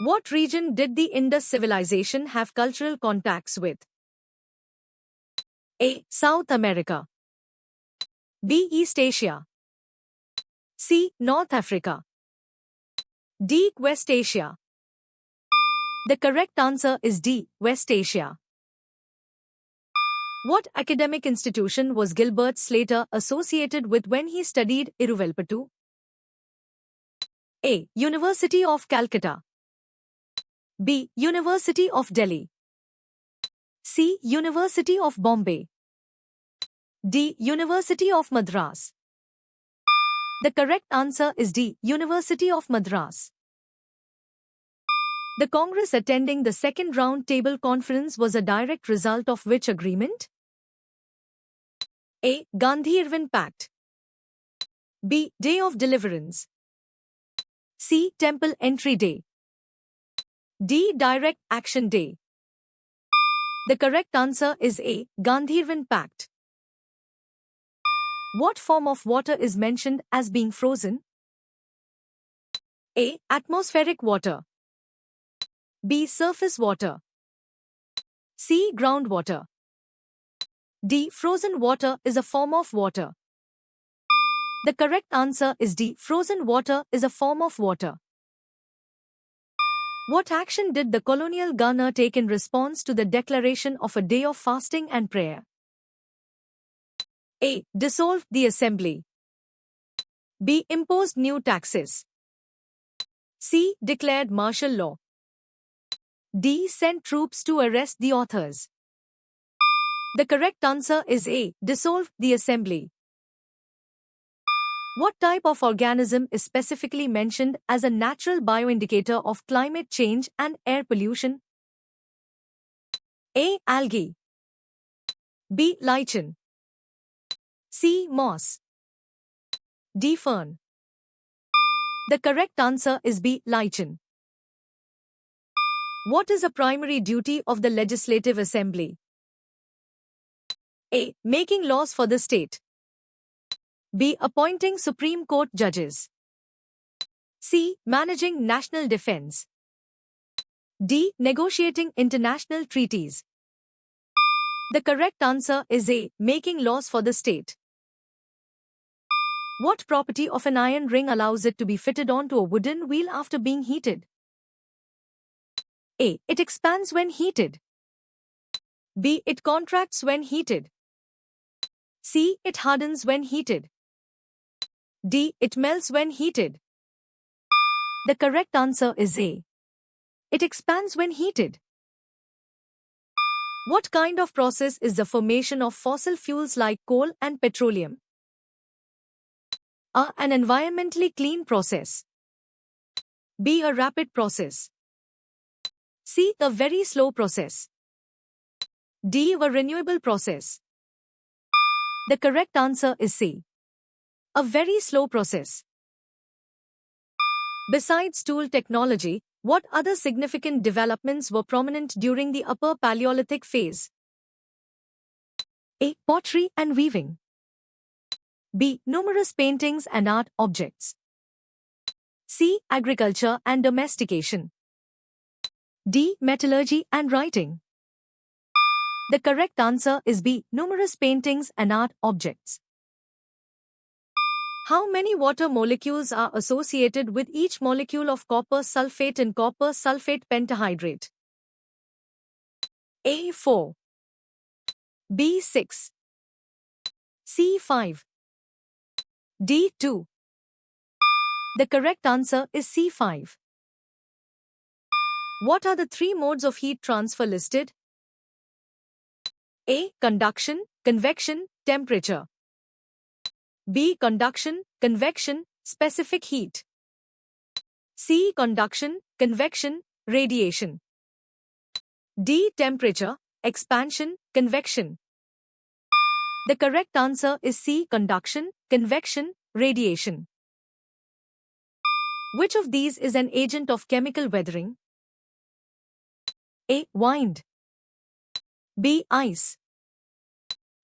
What region did the Indus civilization have cultural contacts with? A. South America. B. East Asia. C. North Africa. D. West Asia. The correct answer is D. West Asia. What academic institution was Gilbert Slater associated with when he studied Iruvelpattu? A. University of Calcutta. B. University of Delhi. C. University of Bombay. D. University of Madras. The correct answer is D. University of Madras. The Congress attending the Second Round Table Conference was a direct result of which agreement? A. Gandhi-Irwin Pact. B. Day of Deliverance. C. Temple Entry Day. D. Direct Action Day. The correct answer is A. Gandhi-Irwin Pact. What form of water is mentioned as being frozen? A. Atmospheric water. B. Surface water. C. Groundwater. D. Frozen water is a form of water. The correct answer is D. Frozen water is a form of water. What action did the colonial Ghana take in response to the declaration of a day of fasting and prayer? A. Dissolved the assembly. B. Imposed new taxes. C. Declared martial law. D. Sent troops to arrest the authors. The correct answer is A. Dissolved the assembly. What type of organism is specifically mentioned as a natural bioindicator of climate change and air pollution? A. Algae. B. Lichen. C. Moss. D. Fern. The correct answer is B. Lichen. What is a primary duty of the Legislative Assembly? A. Making laws for the state. B. Appointing Supreme Court judges. C. Managing national defense. D. Negotiating international treaties. The correct answer is A. Making laws for the state. What property of an iron ring allows it to be fitted onto a wooden wheel after being heated? A. It expands when heated. B. It contracts when heated. C. It hardens when heated. D. It melts when heated. The correct answer is A. It expands when heated. What kind of process is the formation of fossil fuels like coal and petroleum? A. An environmentally clean process. B. A rapid process. C. A very slow process. D. A renewable process. The correct answer is C. A very slow process. Besides tool technology, what other significant developments were prominent during the Upper Paleolithic phase? A. Pottery and weaving. B. Numerous paintings and art objects. C. Agriculture and domestication. D. Metallurgy and writing. The correct answer is B. Numerous paintings and art objects. How many water molecules are associated with each molecule of copper sulfate in copper sulfate pentahydrate? A. 4. B. 6. C. 5. D. 2. The correct answer is C. 5. What are the three modes of heat transfer listed? A. Conduction, convection, temperature. B. Conduction, convection, specific heat. C. Conduction, convection, radiation. D. Temperature, expansion, convection. The correct answer is C. Conduction, convection, radiation. Which of these is an agent of chemical weathering? A. Wind. B. Ice.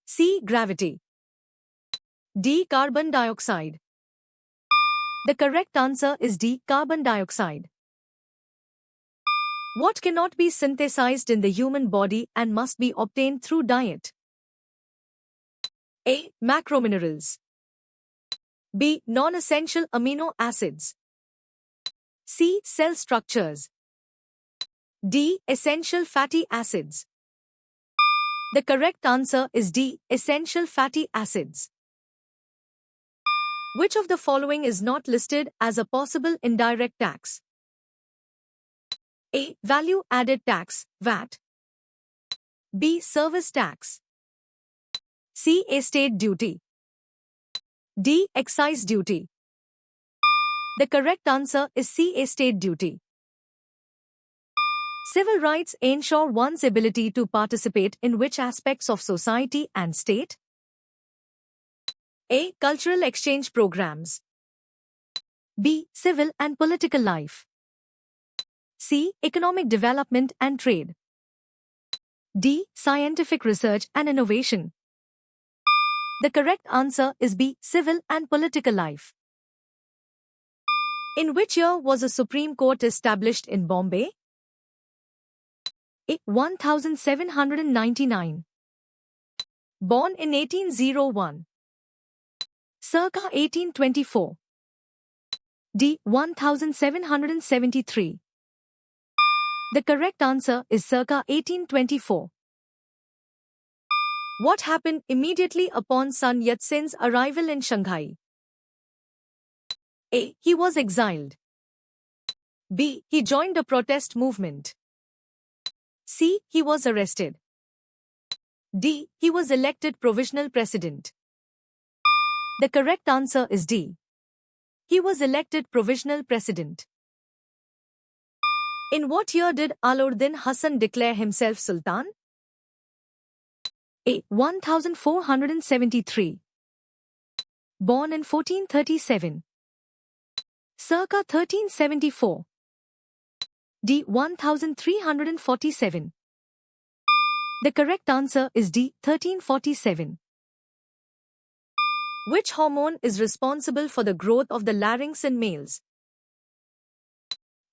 C. Gravity. D. Carbon dioxide. The correct answer is D. Carbon dioxide. What cannot be synthesized in the human body and must be obtained through diet? A. Macrominerals. B. Non-essential amino acids. C. Cell structures. D. Essential fatty acids. The correct answer is D. Essential fatty acids. Which of the following is not listed as a possible indirect tax? A. Value added tax, VAT. B. Service tax. C. Estate duty. D. Excise duty. The correct answer is C. Estate duty. Civil rights ensure one's ability to participate in which aspects of society and state? A. Cultural exchange programs. B. Civil and political life. C. Economic development and trade. D. Scientific research and innovation. The correct answer is B. Civil and political life. In which year was a Supreme Court established in Bombay? A. 1799. Born in 1801. Circa 1824. D. 1773. The correct answer is circa 1824. What happened immediately upon Sun Yat-sen's arrival in Shanghai? A. He was exiled. B. He joined a protest movement. C. He was arrested. D. He was elected provisional president. The correct answer is D. He was elected provisional president. In what year did Alauddin Hassan declare himself Sultan? A. 1473. Born in 1437. Circa 1374. D. 1347. The correct answer is D. 1347. Which hormone is responsible for the growth of the larynx in males?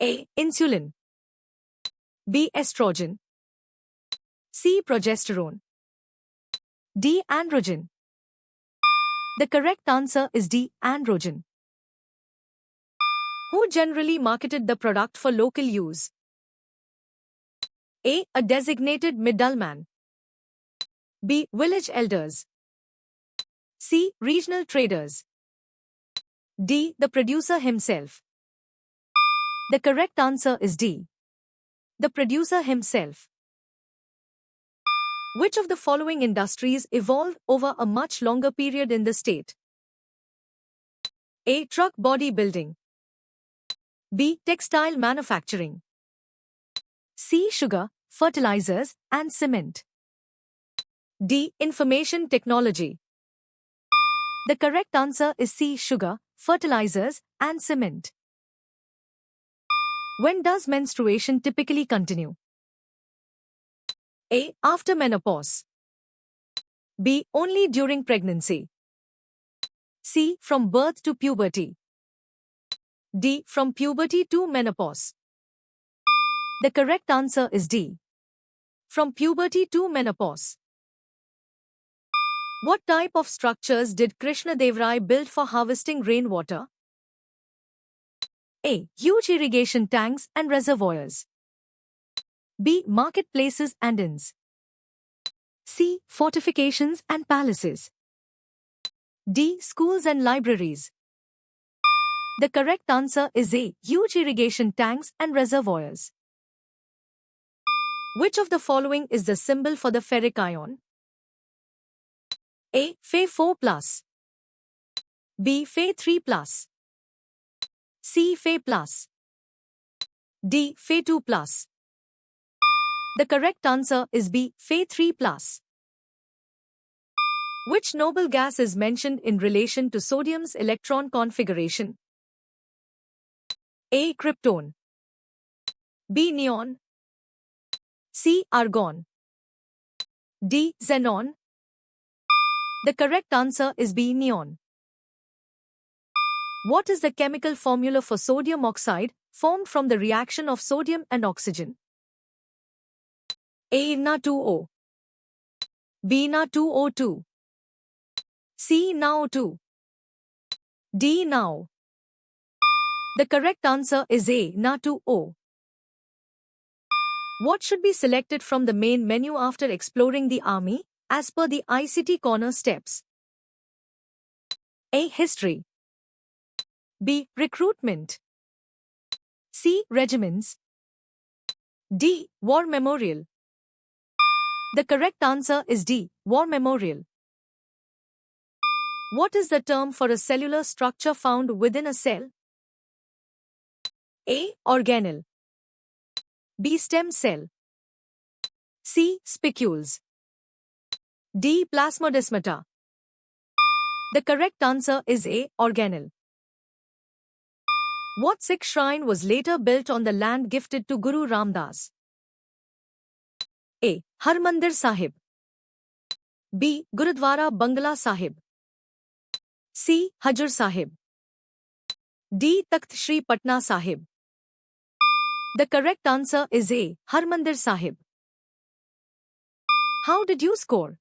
A. Insulin. B. Estrogen. C. Progesterone. D. Androgen. The correct answer is D. Androgen. Who generally marketed the product for local use? A. A designated middleman. B. Village elders. C. Regional traders. D. The producer himself. The correct answer is D. The producer himself. Which of the following industries evolved over a much longer period in the state? A. Truck body building. B. Textile manufacturing. C. Sugar, fertilizers, and cement. D. Information technology. The correct answer is C. Sugar, fertilizers, and cement. When does menstruation typically continue? A. After menopause. B. Only during pregnancy. C. From birth to puberty. D. From puberty to menopause. The correct answer is D. From puberty to menopause. What type of structures did Krishnadev build for harvesting rainwater? A. Huge irrigation tanks and reservoirs. B. Marketplaces and inns. C. Fortifications and palaces. D. Schools and libraries. The correct answer is A. Huge irrigation tanks and reservoirs. Which of the following is the symbol for the ferric ion? A. Fe4+. B. Fe3+. C. Fe+. D. Fe2+. The correct answer is B. Fe3+. Which noble gas is mentioned in relation to sodium's electron configuration? A. Krypton. B. Neon. C. Argon. D. Xenon. The correct answer is B. Neon. What is the chemical formula for sodium oxide, formed from the reaction of sodium and oxygen? A. Irna 2O. B. Na 202. C. Now 2. D. Now. The correct answer is A. Na 2O. What should be selected from the main menu after exploring the army, as per the ICT corner steps? A. History. B. Recruitment. C. Regiments. D. War Memorial. The correct answer is D. War Memorial. What is the term for a cellular structure found within a cell? A. Organelle. B. Stem cell. C. Spicules. D. Plasmodesmata. The correct answer is A. Organelle. What Sikh shrine was later built on the land gifted to Guru Ramdas? A. Harmandir Sahib. B. Gurudwara Bangla Sahib. C. Hajur Sahib. D. Takht Shri Patna Sahib. The correct answer is A. Harmandir Sahib. How did you score?